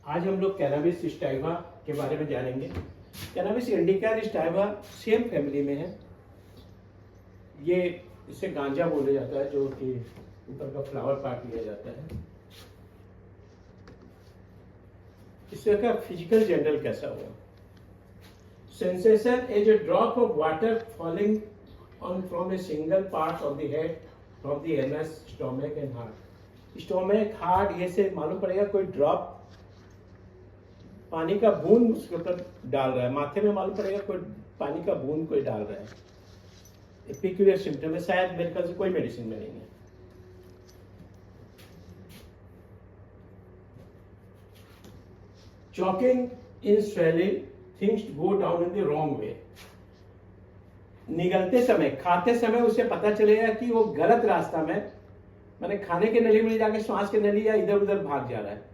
आज हम लोग कैनाबिस स्टाइवा के बारे में जानेंगे। कैनाबिस इंडिका और स्टाइवा सेम फैमिली में है। ये इसे गांजा बोला जाता है, जो कि ऊपर का फ्लावर पार्ट लिया जाता है। इसका फिजिकल जनरल कैसा हुआ? Sensation is a drop of water falling on from a single part of the head from the anus, stomach and heart. Stomach, heart, ये से मालूम पड़ेगा कोई ड्रॉप पानी का बूंद उसके ऊपर डाल रहा है। माथे में मालूम पड़ेगा कोई पानी का बूंद कोई डाल रहा है। पेक्यूलियर सिम्टम है, शायद मेरे ख्याल से कोई मेडिसिन में नहीं है। Choking in swelling, things go down in the wrong way. निगलते समय, खाते समय उसे पता चलेगा कि वो गलत रास्ता में, माने खाने के नली में जाके श्वास के नली या इधर उधर भाग जा रहा है।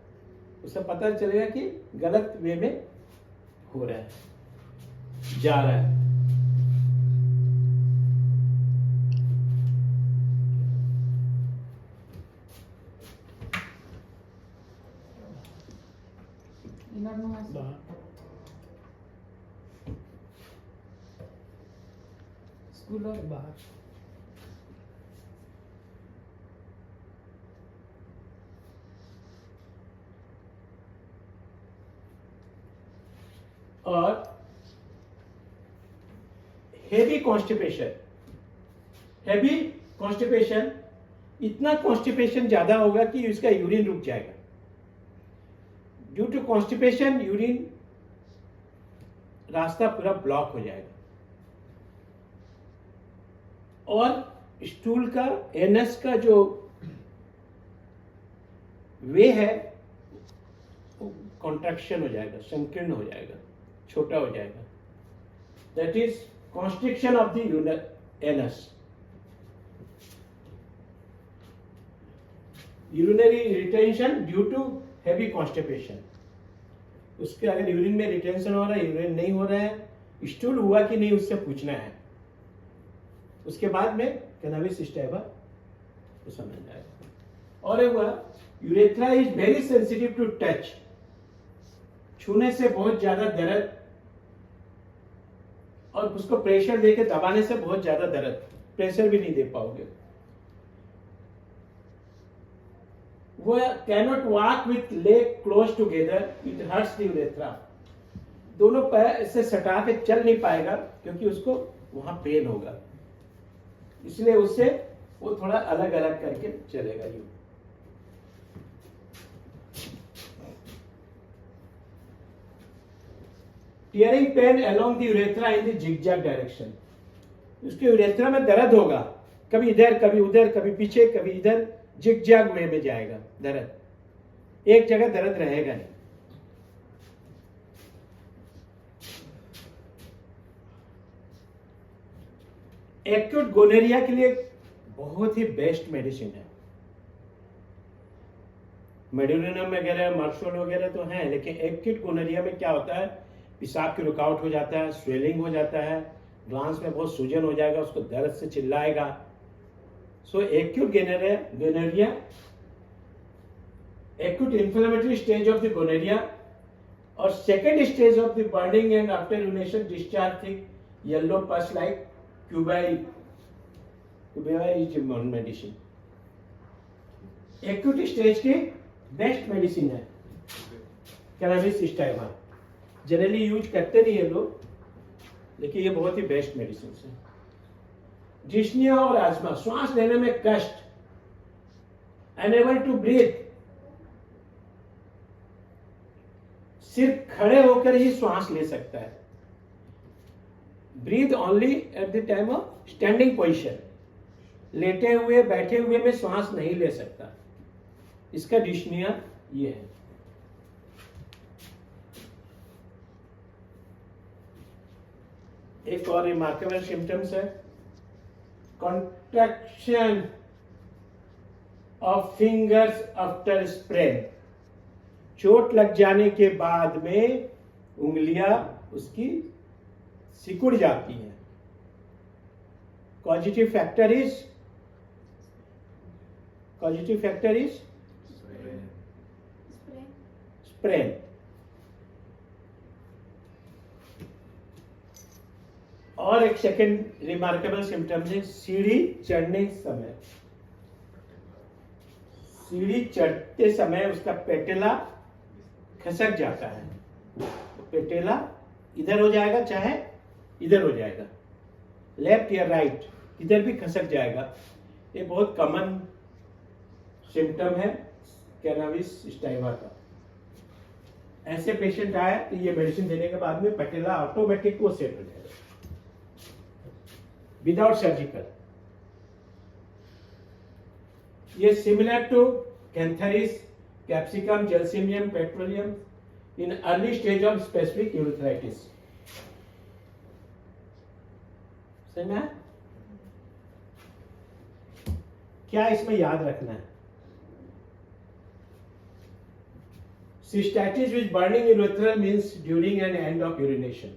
उसे पता चलेगा कि गलत वे में हो रहा है, जा रहा है। स्कूल और बाहर और हेवी कॉन्स्टिपेशन। हेवी कॉन्स्टिपेशन, इतना कॉन्स्टिपेशन ज्यादा होगा कि इसका यूरिन रुक जाएगा। ड्यू टू कॉन्स्टिपेशन यूरिन रास्ता पूरा ब्लॉक हो जाएगा और स्टूल का, एनस का जो वे है कॉन्ट्रैक्शन हो जाएगा, संकीर्ण हो जाएगा, छोटा हो जाएगा। That is constriction of the anus. Urinary retention due to heavy constipation. उसके अगर यूरिन में रिटेंशन हो रहा है, यूरिन नहीं हो रहा है, स्टूल हुआ कि नहीं, उससे पूछना है। उसके बाद में कैनाबिस स्टाइवा को समझ जाएगा। और एक हुआ, urethra is very sensitive to touch. छूने से बहुत ज्यादा दर्द और उसको प्रेशर देके दबाने से बहुत ज्यादा दर्द, प्रेशर भी नहीं दे पाओगे। वो cannot walk with leg close together, it hurts the urethra. दोनों पैर से सटा के चल नहीं पाएगा क्योंकि उसको वहां पेन होगा, इसलिए उससे वो थोड़ा अलग अलग करके चलेगा। You tearing pain along the urethra in the zigzag direction. उसके यूरेथ्रा में दर्द होगा, कभी इधर कभी उधर, कभी पीछे कभी इधर, जिगजैग वे में जाएगा दर्द, एक जगह दर्द रहेगा नहीं। एक्यूट गोनेरिया के लिए बहुत ही बेस्ट मेडिसिन है। मेडिसिनम वगैरह, मार्शल वगैरह तो हैं, लेकिन एक्यूट गोनेरिया में क्या होता है, पेशाब की रुकावट हो जाता है, स्वेलिंग हो जाता है, ग्लांस में बहुत सूजन हो जाएगा, उसको दर्द से चिल्लाएगा। So acute gonorrhoea, acute inflammatory stage of the gonorrhoea और second stage of the burning and after urination discharge thick yellow pus like cubeba is medicine. Acute stage की बेस्ट मेडिसिन है कैनाबिस स्टाइवा। जनरली यूज करते नहीं है लोग, लेकिन ये बहुत ही बेस्ट मेडिसिन है। डिस्निया और आजमा, श्वास लेने में कष्ट, अनेबल टू ब्रीथ, सिर्फ खड़े होकर ही श्वास ले सकता है। Breathe only at the time of standing position. लेटे हुए बैठे हुए में श्वास नहीं ले सकता, इसका डिस्निया ये है। एक और रिमार्केबल सिम्टम्स है, contraction of fingers after sprain. चोट लग जाने के बाद में उंगलियां उसकी सिकुड़ जाती हैं। Causative factor is sprain. और एक सेकंड रिमार्केबल सिम्टम है सीढ़ी चढ़ने समय। सीढ़ी चढ़ते समय उसका पेटेला खसक जाता है। तो पेटेला इधर हो जाएगा चाहे इधर हो जाएगा, लेफ्ट या राइट, इधर भी खसक जाएगा। ये बहुत कॉमन सिम्टम है कैनाबिस स्टाइवा का। ऐसे पेशेंट आए तो ये मेडिसिन देने के बाद में पेटेला ऑटोमेटिक वो सेट हो जाएगा विदाउट सर्जिकल। ये similar to cantharis, capsicum, gelsemium, petroleum in early stage of specific urethritis. समझ में? क्या इसमें याद रखना है? Cystitis with burning urethra means during and end of urination.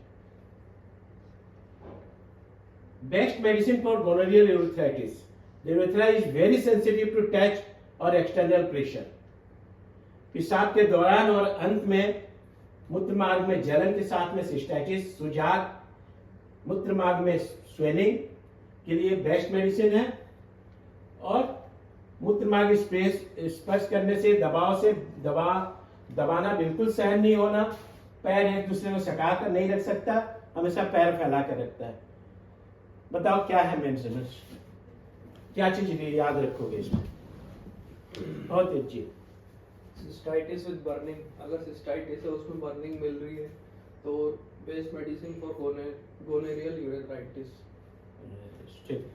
Best medicine for gonorrheal urethritis. The urethra is very sensitive to touch or external pressure. पेशाब के दौरान और अंत में मूत्र मार्ग में जलन के साथ में सिस्टाइटिस, सुजाग, मूत्र मार्ग में स्वेलिंग के लिए बेस्ट मेडिसिन है। और मूत्र मार्ग स्पर्श करने से दबाना बिल्कुल सहन नहीं होना, पैर एक दूसरे को सटा कर नहीं रख सकता, हमेशा पैर फैला कर रखता है। बताओ क्या है मेडिसिन, क्या चीज याद रखोगे इसमें? बहुत अच्छी। सिस्टाइटिस विद बर्निंग, अगर सिस्टाइटिस है उसमें बर्निंग मिल रही है तो बेस्ट मेडिसिन फॉर गोनेरियल यूरेथ्राइटिस। ठीक।